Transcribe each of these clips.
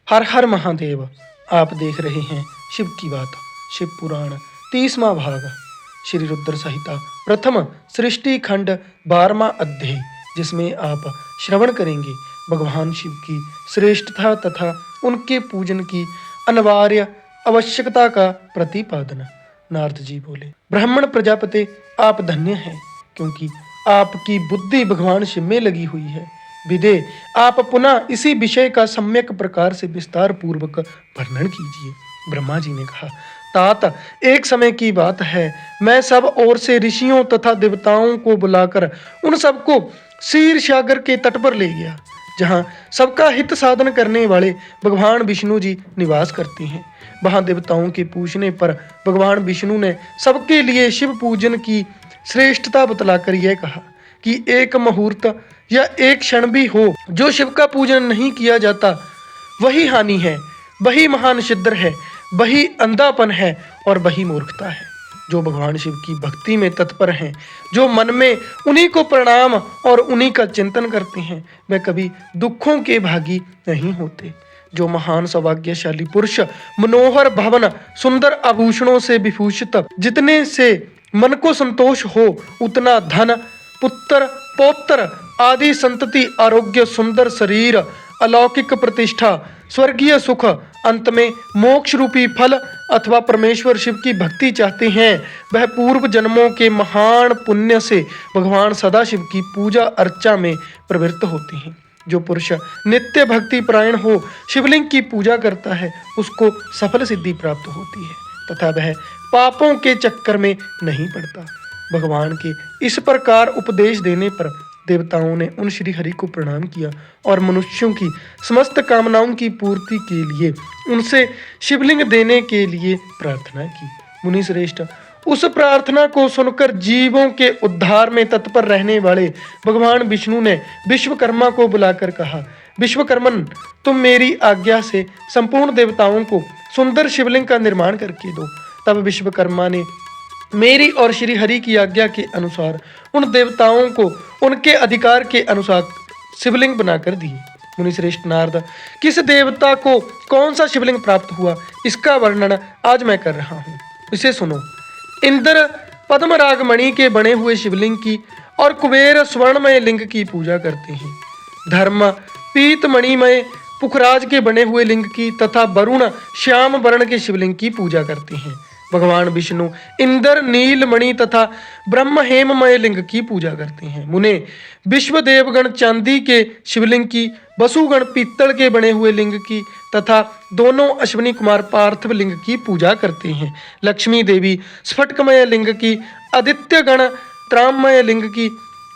हर हर महादेव। आप देख रहे हैं शिव की बात, शिव पुराण 30वां भाग, श्री रुद्र संहिता प्रथम सृष्टि खंड 12वां अध्याय, जिसमें आप श्रवण करेंगे भगवान शिव की श्रेष्ठता तथा उनके पूजन की अनिवार्य आवश्यकता का प्रतिपादन। नारद जी बोले, ब्राह्मण प्रजापति आप धन्य हैं, क्योंकि आपकी बुद्धि भगवान शिव में लगी हुई है। विदे आप पुनः इसी विषय का सम्यक प्रकार से विस्तार पूर्वक वर्णन कीजिए। ब्रह्मा जी ने कहा, तात एक समय की बात है, मैं सब ओर से ऋषियों तथा देवताओं को बुलाकर उन सबको क्षीर सागर के तट पर ले गया, जहाँ सबका हित साधन करने वाले भगवान विष्णु जी निवास करते हैं। वहाँ देवताओं के पूछने पर भगवान विष्णु ने सबके लिए शिव पूजन की श्रेष्ठता बतलाकर यह कहा कि एक मुहूर्त या एक क्षण भी हो जो शिव का पूजन नहीं किया जाता, वही हानि है, वही महान छिद्र है, वही अंधापन है और वही मूर्खता है। जो भगवान शिव की भक्ति में तत्पर हैं, जो मन में उन्हीं को प्रणाम और उन्हीं का चिंतन करते हैं, वे कभी दुखों के भागी नहीं होते। जो महान सौभाग्यशाली पुरुष मनोहर भवन सुंदर आभूषणों से विभूषित, जितने से मन को संतोष हो उतना धन, पुत्र, पौत्र आदि संतति, आरोग्य, सुंदर शरीर, अलौकिक प्रतिष्ठा, स्वर्गीय सुख, अंत में मोक्ष रूपी फल अथवा परमेश्वर शिव की भक्ति चाहते हैं, वह पूर्व जन्मों के महान पुण्य से भगवान सदाशिव की पूजा अर्चा में प्रवृत्त होते हैं। जो पुरुष नित्य भक्ति परायण हो शिवलिंग की पूजा करता है, उसको सफल सिद्धि प्राप्त होती है तथा वह पापों के चक्कर में नहीं पड़ता। भगवान के इस प्रकार उपदेश देने पर देवताओं ने उन श्री हरि को प्रणाम किया और मनुष्यों की समस्त कामनाओं की पूर्ति के लिए उनसे शिवलिंग देने के लिए प्रार्थना की। मुनि श्रेष्ठ, उस प्रार्थना को सुनकर जीवों के उद्धार में तत्पर रहने वाले भगवान विष्णु ने विश्वकर्मा को बुलाकर कहा, विश्वकर्मन, तुम मेरी आज्ञा से संपूर्ण देवताओं को सुंदर शिवलिंग का निर्माण करके दो। तब विश्वकर्मा ने मेरी और श्री हरि की आज्ञा के अनुसार उन देवताओं को उनके अधिकार के अनुसार शिवलिंग बनाकर दिए। मुनिश्रेष्ठ नारद, किस देवता को कौन सा शिवलिंग प्राप्त हुआ, इसका वर्णन आज मैं कर रहा हूँ, इसे सुनो। इंद्र पद्मराग मणि के बने हुए शिवलिंग की और कुबेर स्वर्णमय लिंग की पूजा करते हैं। धर्म पीत मणिमय पुखराज के बने हुए लिंग की तथा वरुण श्याम वर्ण के शिवलिंग की पूजा करते हैं। भगवान विष्णु इंद्र नील मणि तथा ब्रह्म हेममय लिंग की पूजा करते हैं। मुने विश्व देवगण चांदी के शिवलिंग की, वसुगण पीतल के बने हुए लिंग की तथा दोनों अश्विनी कुमार पार्थिव लिंग की पूजा करते हैं। लक्ष्मी देवी स्फटिकमय लिंग की, आदित्य गण त्राममय लिंग की,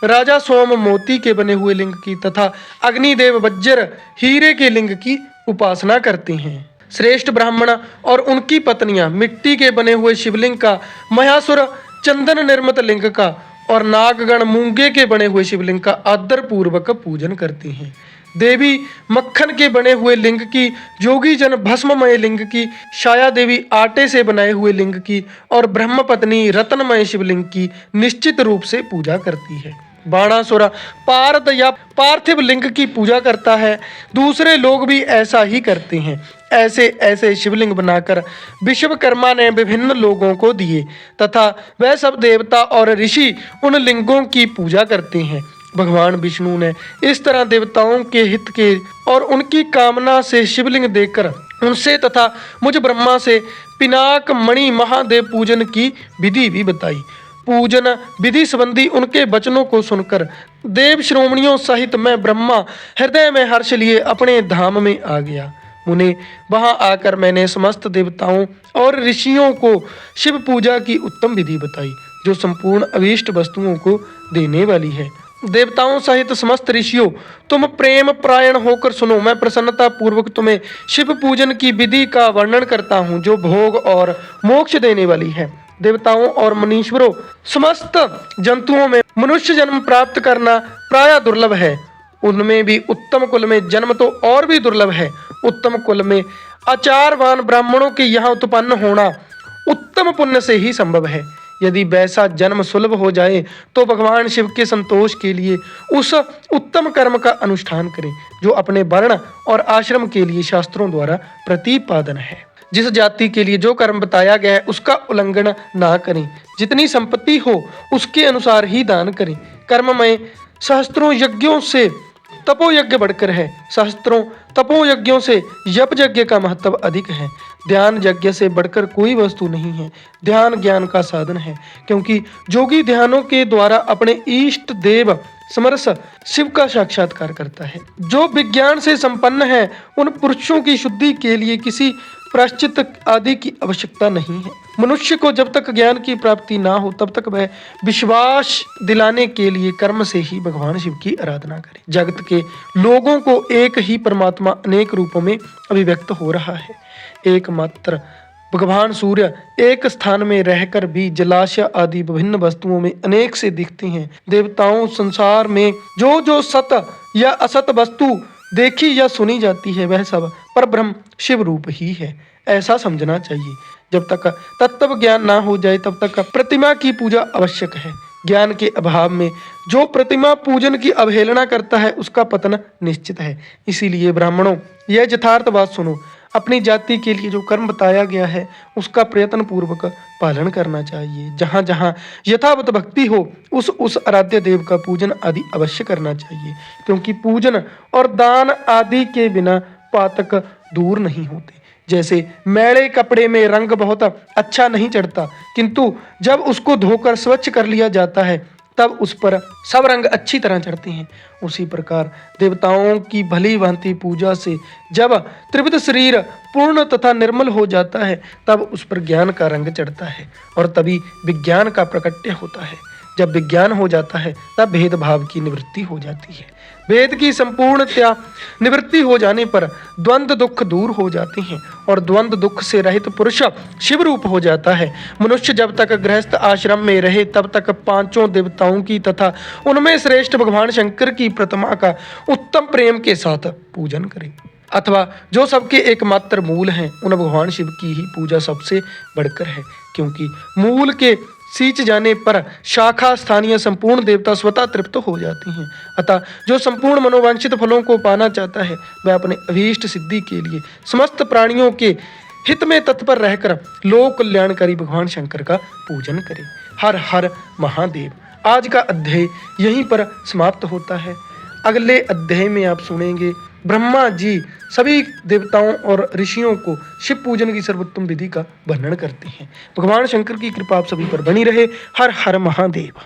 राजा सोम मोती के बने हुए लिंग की तथा अग्निदेव वज्र हीरे के लिंग की उपासना करते हैं। श्रेष्ठ ब्राह्मण और उनकी पत्नियां मिट्टी के बने हुए शिवलिंग का, महासुर चंदन निर्मित लिंग का और नागगण मूंगे के बने हुए शिवलिंग का आदर पूर्वक पूजन करते हैं। देवी मक्खन के बने हुए लिंग की, जोगी जन भस्ममय लिंग की, छाया देवी आटे से बनाए हुए लिंग की और ब्रह्म पत्नी रत्नमय शिवलिंग की निश्चित रूप से पूजा करती है। बाणासुर पार्थ या पार्थिव लिंग की पूजा करता है। दूसरे लोग भी ऐसा ही करते हैं। ऐसे ऐसे शिवलिंग बनाकर विश्वकर्मा ने विभिन्न लोगों को दिए तथा वह सब देवता और ऋषि उन लिंगों की पूजा करते हैं। भगवान विष्णु ने इस तरह देवताओं के हित के और उनकी कामना से शिवलिंग देकर उनसे तथा मुझ ब्रह्मा से पिनाक मणि महादेव पूजन की विधि भी बताई। पूजन विधि संबंधी उनके वचनों को सुनकर देव श्रोमणियों सहित मैं ब्रह्मा हृदय में हर्ष लिए अपने धाम में आ गया। मुने, वहां आकर मैंने समस्त देवताओं और ऋषियों को शिव पूजा की उत्तम विधि बताई, जो संपूर्ण अभीष्ट वस्तुओं को देने वाली है। देवताओं सहित समस्त ऋषियों, तुम प्रेम परायण होकर सुनो। मैं प्रसन्नता पूर्वक तुम्हें शिव पूजन की विधि का वर्णन करता हूँ, जो भोग और मोक्ष देने वाली है। देवताओं और मनीश्वरों, समस्त जंतुओं में मनुष्य जन्म प्राप्त करना प्रायः दुर्लभ है। उनमें भी उत्तम कुल में जन्म तो और भी दुर्लभ है। उत्तम कुल में आचारवान ब्राह्मणों के यहाँ उत्पन्न होना उत्तम पुण्य से ही संभव है। यदि वैसा जन्म सुलभ हो जाए तो भगवान शिव के संतोष के लिए उस उत्तम कर्म का अनुष्ठान करें जो अपने वर्ण और आश्रम के लिए शास्त्रों द्वारा प्रतिपादन है। जिस जाति के लिए जो कर्म बताया गया है उसका उल्लंघन ना करें। जितनी संपत्ति हो उसके अनुसार ही दान करें। कर्म में सहस्त्रों यज्ञों से तपोयज्ञ बढ़कर है। सहस्त्रों तपोयज्ञों से यप यज्ञ का महत्व अधिक है। ध्यान यज्ञ से बढ़कर कोई वस्तु नहीं है। ध्यान ज्ञान का साधन है, क्योंकि जोगी ध्यानों के द्वारा अपने इष्ट देव समरस शिव का साक्षात्कार करता है। जो विज्ञान से संपन्न है उन पुरुषों की शुद्धि के लिए किसी प्रायश्चित आदि की आवश्यकता नहीं है। मनुष्य को जब तक ज्ञान की प्राप्ति ना हो तब तक वह विश्वास दिलाने के लिए कर्म से ही भगवान शिव की आराधना करे। जगत के लोगों को एक ही परमात्मा अनेक रूपों में अभिव्यक्त हो रहा है। एकमात्र भगवान सूर्य एक स्थान में रहकर भी जलाशय आदि विभिन्न वस्तुओं में अनेक से दिखते हैं। देवताओं संसार में जो जो सत या असत वस्तु देखी या सुनी जाती है वह सब परब्रह्म शिव रूप ही है, ऐसा समझना चाहिए। जब तक तत्व ज्ञान ना हो जाए तब तक प्रतिमा की पूजा आवश्यक है। ज्ञान के अभाव में जो प्रतिमा पूजन की अवहेलना करता है उसका पतन निश्चित है। इसीलिए ब्राह्मणों, यह यथार्थ बात सुनो। अपनी जाति के लिए जो कर्म बताया गया है उसका प्रयत्न पूर्वक पालन करना चाहिए। जहाँ जहाँ यथावत भक्ति हो उस आराध्य देव का पूजन आदि अवश्य करना चाहिए, क्योंकि पूजन और दान आदि के बिना पातक दूर नहीं होते। जैसे मैले कपड़े में रंग बहुत अच्छा नहीं चढ़ता, किंतु जब उसको धोकर स्वच्छ कर लिया जाता है तब उस पर सब रंग अच्छी तरह चढ़ते हैं। उसी प्रकार देवताओं की भली भांति पूजा से जब त्रिविध शरीर पूर्ण तथा निर्मल हो जाता है तब उस पर ज्ञान का रंग चढ़ता है और तभी विज्ञान का प्रकट्य होता है। जब विज्ञान हो जाता है तब भेदभाव की निवृत्ति हो जाती है। भेद की संपूर्णतया निवृत्ति हो जाने पर द्वंद्व दुख दूर हो जाते हैं और द्वंद्व दुख से रहित पुरुष शिव रूप हो जाता है। मनुष्य जब तक गृहस्थ आश्रम में रहे तब तक पांचों देवताओं की तथा उनमें श्रेष्ठ भगवान शंकर की प्रतिमा का उत्तम प्रेम के साथ पूजन करे, अथवा जो सबके एकमात्र मूल हैं उन भगवान शिव की ही पूजा सबसे बढ़कर है, क्योंकि मूल के सींच जाने पर शाखा स्थानीय संपूर्ण देवता स्वतः तृप्त हो जाती हैं। अतः जो संपूर्ण मनोवांछित फलों को पाना चाहता है वह अपने अभीष्ट सिद्धि के लिए समस्त प्राणियों के हित में तत्पर रहकर लोक कल्याणकारी भगवान शंकर का पूजन करे। हर हर महादेव। आज का अध्याय यहीं पर समाप्त होता है। अगले अध्याय में आप सुनेंगे ब्रह्मा जी सभी देवताओं और ऋषियों को शिव पूजन की सर्वोत्तम विधि का वर्णन करते हैं। भगवान शंकर की कृपा आप सभी पर बनी रहे। हर हर महादेव।